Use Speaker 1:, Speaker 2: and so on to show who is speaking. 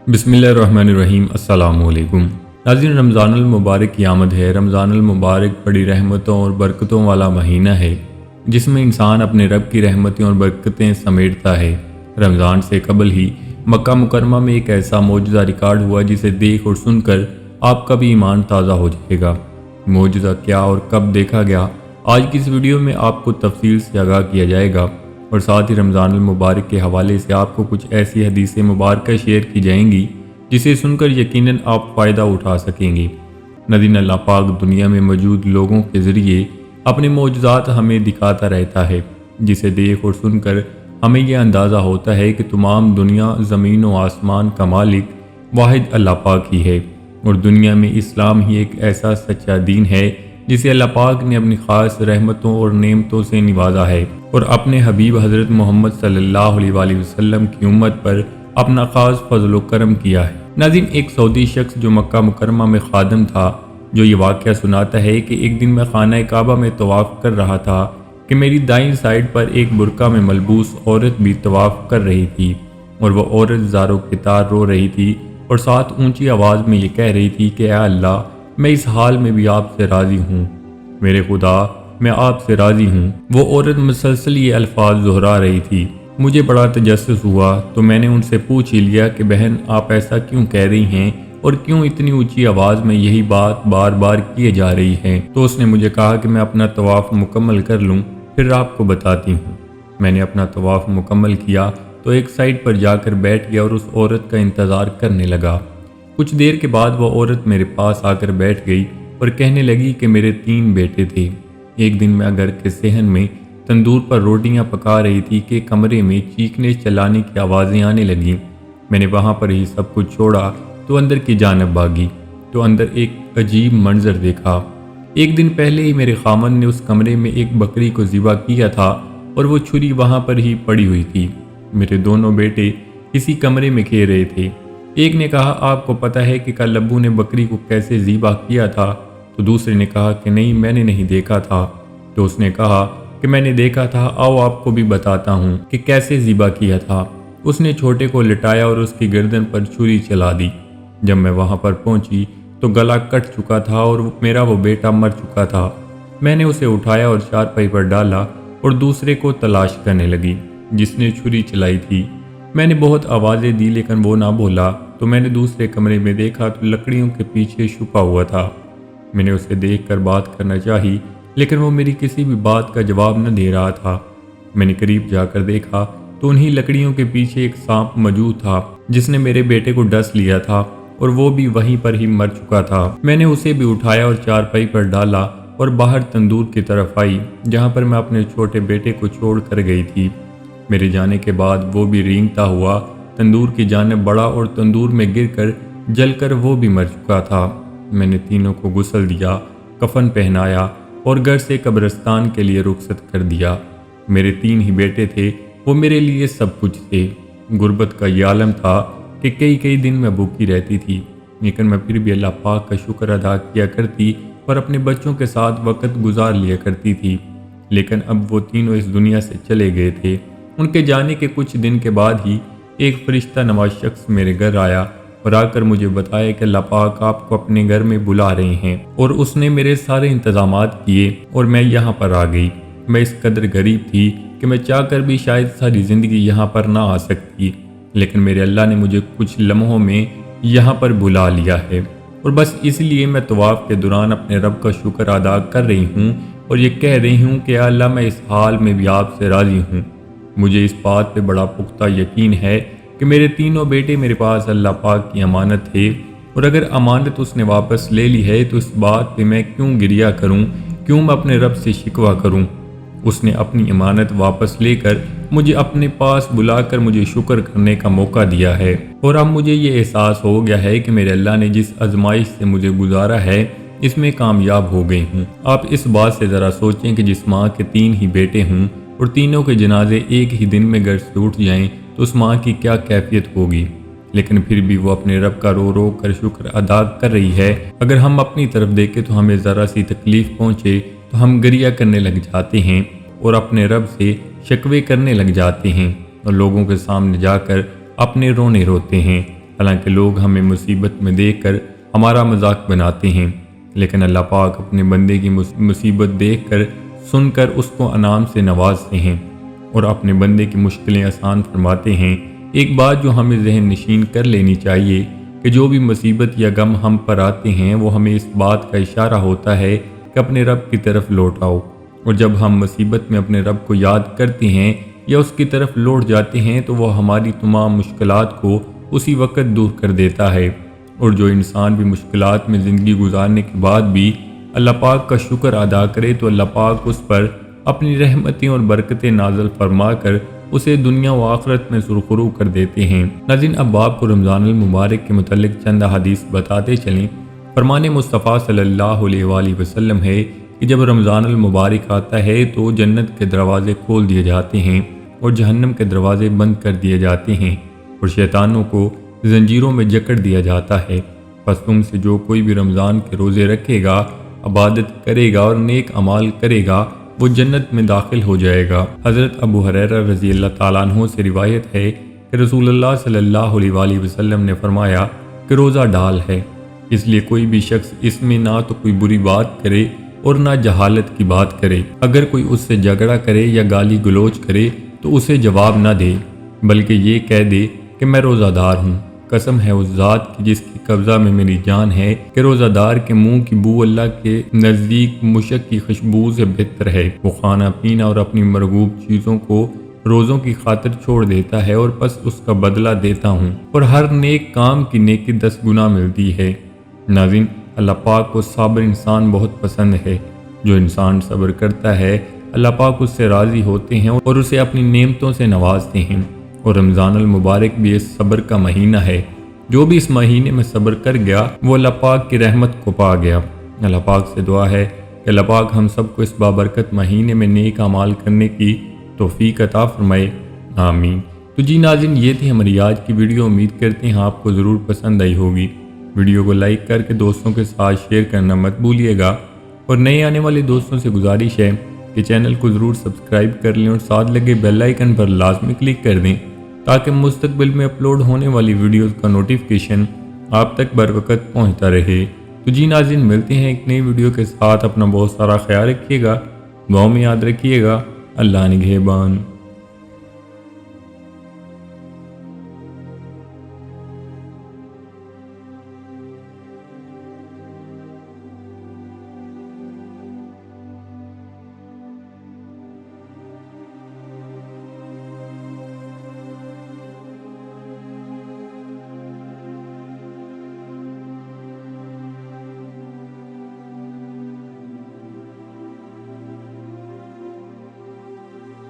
Speaker 1: बिस्मिल्लाहिर्रहमानिर्रहीम। अस्सलामु अलैकुम। नाज़रीन, रमज़ान मुबारक की आमद है। रमज़ान मुबारक बड़ी रहमतों और बरकतों वाला महीना है, जिसमें इंसान अपने रब की रहमतें और बरकतें समेटता है। रमज़ान से कबल ही मक्का मुकरमा में एक ऐसा मौजज़ा रिकॉर्ड हुआ जिसे देख और सुनकर आपका भी ईमान ताज़ा हो जाएगा। मौजज़ा क्या और कब देखा गया, आज की इस वीडियो में आपको तफसील से आगाह किया जाएगा और साथ ही रमज़ान मुबारक के हवाले से आपको कुछ ऐसी हदीसें मुबारक शेयर की जाएंगी जिसे सुनकर यकीनन आप फ़ायदा उठा सकेंगे। नाज़रीन, अल्लाह पाक दुनिया में मौजूद लोगों के ज़रिए अपने मौजज़ात हमें दिखाता रहता है, जिसे देख और सुनकर हमें यह अंदाज़ा होता है कि तमाम दुनिया ज़मीन व आसमान का मालिक वाहिद अल्लाह पाक ही है और दुनिया में इस्लाम ही एक ऐसा सच्चा दीन है जिसे अल्लाह पाक ने अपनी ख़ास रहमतों और नेमतों से निवाजा है और अपने हबीब हज़रत मोहम्मद सल्लल्लाहु अलैहि वसल्लम की उम्मत पर अपना ख़ास फजल व करम किया है। नाज़रीन, एक सऊदी शख्स जो मक्का मुकरमा में खादम था, जो ये वाक़या सुनाता है कि एक दिन मैं खाना काबा में तवाफ़ कर रहा था कि मेरी दाईं साइड पर एक बुरका में मलबूस औरत भी तवाफ़ कर रही थी और वह औरत ज़ारो के तार रो रही थी और साथ ऊंची आवाज़ में ये कह रही थी कि या अल्लाह, मैं इस हाल में भी आपसे राज़ी हूँ। मेरे खुदा, मैं आपसे राज़ी हूँ। वो औरत मुसलसल ये अल्फाज दोहरा रही थी। मुझे बड़ा तजस्सुस हुआ तो मैंने उनसे पूछ ही लिया कि बहन, आप ऐसा क्यों कह रही हैं और क्यों इतनी ऊंची आवाज़ में यही बात बार बार किए जा रही है। तो उसने मुझे कहा कि मैं अपना तवाफ़ मुकम्मल कर लूँ, फिर आपको बताती हूँ। मैंने अपना तवाफ़ मुकम्मल किया तो एक साइड पर जाकर बैठ गया और उस औरत का इंतज़ार करने लगा। कुछ देर के बाद वह औरत मेरे पास आकर बैठ गई और कहने लगी कि मेरे 3 बेटे थे। एक दिन मैं घर के सेहन में तंदूर पर रोटियां पका रही थी कि कमरे में चीखने चिल्लाने की आवाज़ें आने लगीं। मैंने वहां पर ही सब कुछ छोड़ा तो अंदर की जानब भागी तो अंदर एक अजीब मंजर देखा। एक दिन पहले ही मेरे खामन ने उस कमरे में एक बकरी को ज़िबा किया था और वो छुरी वहां पर ही पड़ी हुई थी। मेरे दोनों बेटे इसी कमरे में खेल रहे थे। एक ने कहा, आपको पता है कि कल अब्बू ने बकरी को कैसे ज़िबा किया था? तो दूसरे ने कहा कि नहीं, मैंने नहीं देखा था। तो उसने कहा कि मैंने देखा था, आओ आपको भी बताता हूँ कि कैसे ज़िबा किया था। उसने छोटे को लिटाया और उसकी गर्दन पर छुरी चला दी। जब मैं वहाँ पर पहुँची तो गला कट चुका था और मेरा वो बेटा मर चुका था। मैंने उसे उठाया और चारपाई पर डाला और दूसरे को तलाश करने लगी जिसने छुरी चलाई थी। मैंने बहुत आवाज़ें दी लेकिन वो ना बोला। तो मैंने दूसरे कमरे में देखा तो लकड़ियों के पीछे छुपा हुआ था। मैंने उसे देखकर बात करना चाही लेकिन वो मेरी किसी भी बात का जवाब न दे रहा था। मैंने करीब जाकर देखा तो उन्हीं लकड़ियों के पीछे एक सांप मौजूद था जिसने मेरे बेटे को डस लिया था और वो भी वहीं पर ही मर चुका था। मैंने उसे भी उठाया और चारपाई पर डाला और बाहर तंदूर की तरफ आई जहाँ पर मैं अपने छोटे बेटे को छोड़ कर गई थी। मेरे जाने के बाद वो भी रेंगता हुआ तंदूर की जानिब बढ़ा और तंदूर में गिरकर जलकर वो भी मर चुका था। मैंने तीनों को गुस्ल दिया, कफन पहनाया और घर से कब्रिस्तान के लिए रुखसत कर दिया। मेरे 3 ही बेटे थे, वो मेरे लिए सब कुछ थे। गुर्बत का ये आलम था कि कई कई दिन मैं भूखी रहती थी, लेकिन मैं फिर भी अल्लाह पाक का शुक्र अदा किया करती और अपने बच्चों के साथ वक़्त गुजार लिया करती थी। लेकिन अब वो तीनों इस दुनिया से चले गए थे। उनके जाने के कुछ दिन के बाद ही एक फरिश्ता नवाज शख्स मेरे घर आया और आकर मुझे बताया कि अल्लाह पाक आपको अपने घर में बुला रहे हैं और उसने मेरे सारे इंतजामात किए और मैं यहाँ पर आ गई। मैं इस कदर गरीब थी कि मैं चाहकर भी शायद सारी ज़िंदगी यहाँ पर ना आ सकती, लेकिन मेरे अल्लाह ने मुझे कुछ लम्हों में यहाँ पर बुला लिया है और बस इसलिए मैं तवाफ़ के दौरान अपने रब का शुक्र अदा कर रही हूँ और ये कह रही हूँ कि अल्लाह, मैं इस हाल में भी आपसे राज़ी हूँ। मुझे इस बात पे बड़ा पुख्ता यकीन है कि मेरे तीनों बेटे मेरे पास अल्लाह पाक की अमानत है और अगर अमानत उसने वापस ले ली है तो इस बात पे मैं क्यों गिरिया करूं, क्यों मैं अपने रब से शिकवा करूं। उसने अपनी अमानत वापस लेकर मुझे अपने पास बुलाकर मुझे शुक्र करने का मौका दिया है और अब मुझे ये एहसास हो गया है कि मेरे अल्लाह ने जिस आजमाइश से मुझे गुजारा है इसमें कामयाब हो गई हूँ। आप इस बात से ज़रा सोचें कि जिस माँ के 3 ही बेटे हों और तीनों के जनाजे एक ही दिन में घर से उठ जाएं तो उस माँ की क्या कैफियत होगी। लेकिन फिर भी वो अपने रब का रो रो कर शुक्र अदा कर रही है। अगर हम अपनी तरफ देखें तो हमें ज़रा सी तकलीफ़ पहुँचे तो हम गरिया करने लग जाते हैं और अपने रब से शिकवे करने लग जाते हैं और लोगों के सामने जाकर अपने रोने रोते हैं। حالانکہ لوگ ہمیں مصیبت میں دیکھ کر ہمارا مذاق بناتے ہیں، لیکن اللہ پاک اپنے بندے کی مصیبت دیکھ کر سن کر اس کو انعام سے نوازتے ہیں اور اپنے بندے کی مشکلیں آسان فرماتے ہیں۔ ایک بات جو ہمیں ذہن نشین کر لینی چاہیے کہ جو بھی مصیبت یا غم ہم پر آتے ہیں وہ ہمیں اس بات کا اشارہ ہوتا ہے کہ اپنے رب کی طرف لوٹ آؤ، اور جب ہم مصیبت میں اپنے رب کو یاد کرتے ہیں یا اس کی طرف لوٹ جاتے ہیں تو وہ ہماری تمام مشکلات کو اسی وقت دور کر دیتا ہے۔ اور جو انسان بھی مشکلات میں زندگی گزارنے کے بعد بھی اللہ پاک کا شکر ادا کرے تو اللہ پاک اس پر اپنی رحمتیں اور برکتیں نازل فرما کر اسے دنیا و آخرت میں سرخرو کر دیتے ہیں۔ ناظرین، اب آپ کو رمضان المبارک کے متعلق چند حدیث بتاتے چلیں۔ فرمان مصطفیٰ صلی اللہ علیہ وآلہ وسلم ہے کہ جب رمضان المبارک آتا ہے تو جنت کے دروازے کھول دیے جاتے ہیں اور جہنم کے دروازے بند کر دیے جاتے ہیں اور شیطانوں کو زنجیروں میں جکڑ دیا جاتا ہے۔ پس تم سے جو کوئی بھی رمضان کے روزے رکھے گا، عبادت کرے گا اور نیک اعمال کرے گا، وہ جنت میں داخل ہو جائے گا۔ حضرت ابو ہریرہ رضی اللہ تعالیٰ عنہ سے روایت ہے کہ رسول اللہ صلی اللہ علیہ وآلہ وسلم نے فرمایا کہ روزہ ڈال ہے، اس لیے کوئی بھی شخص اس میں نہ تو کوئی بری بات کرے اور نہ جہالت کی بات کرے۔ اگر کوئی اس سے جھگڑا کرے یا گالی گلوچ کرے تو اسے جواب نہ دے، بلکہ یہ کہہ دے کہ میں روزہ دار ہوں۔ قسم ہے اس ذات کی جس کی قبضہ میں میری جان ہے کہ روزہ دار کے منہ کی بو اللہ کے نزدیک مشک کی خوشبو سے بہتر ہے۔ وہ کھانا پینا اور اپنی مرغوب چیزوں کو روزوں کی خاطر چھوڑ دیتا ہے اور پس اس کا بدلہ دیتا ہوں، اور ہر نیک کام کی نیکی 10 گنا ملتی ہے۔ ناظرین، اللہ پاک کو صابر انسان بہت پسند ہے۔ جو انسان صبر کرتا ہے اللہ پاک اس سے راضی ہوتے ہیں اور اسے اپنی نعمتوں سے نوازتے ہیں، اور رمضان المبارک بھی اس صبر کا مہینہ ہے۔ جو بھی اس مہینے میں صبر کر گیا وہ اللہ پاک کی رحمت کو پا گیا۔ اللہ پاک سے دعا ہے کہ اللہ پاک ہم سب کو اس بابرکت مہینے میں نیک اعمال کرنے کی توفیق عطا فرمائے، آمین۔ تو جی ناظرین، یہ تھی ہماری آج کی ویڈیو۔ امید کرتے ہیں آپ کو ضرور پسند آئی ہوگی۔ ویڈیو کو لائک کر کے دوستوں کے ساتھ شیئر کرنا مت بھولیے گا، اور نئے آنے والے دوستوں سے گزارش ہے کہ چینل کو ضرور سبسکرائب کر لیں اور ساتھ لگے بیل آئیکن پر لازمی کلک کر دیں تاکہ مستقبل میں اپلوڈ ہونے والی ویڈیوز کا نوٹیفیکیشن آپ تک بر وقت پہنچتا رہے۔ تو جی ناظرین، ملتے ہیں ایک نئی ویڈیو کے ساتھ۔ اپنا بہت سارا خیال رکھیے گا، دعاؤں میں یاد رکھیے گا۔ اللہ نگہبان۔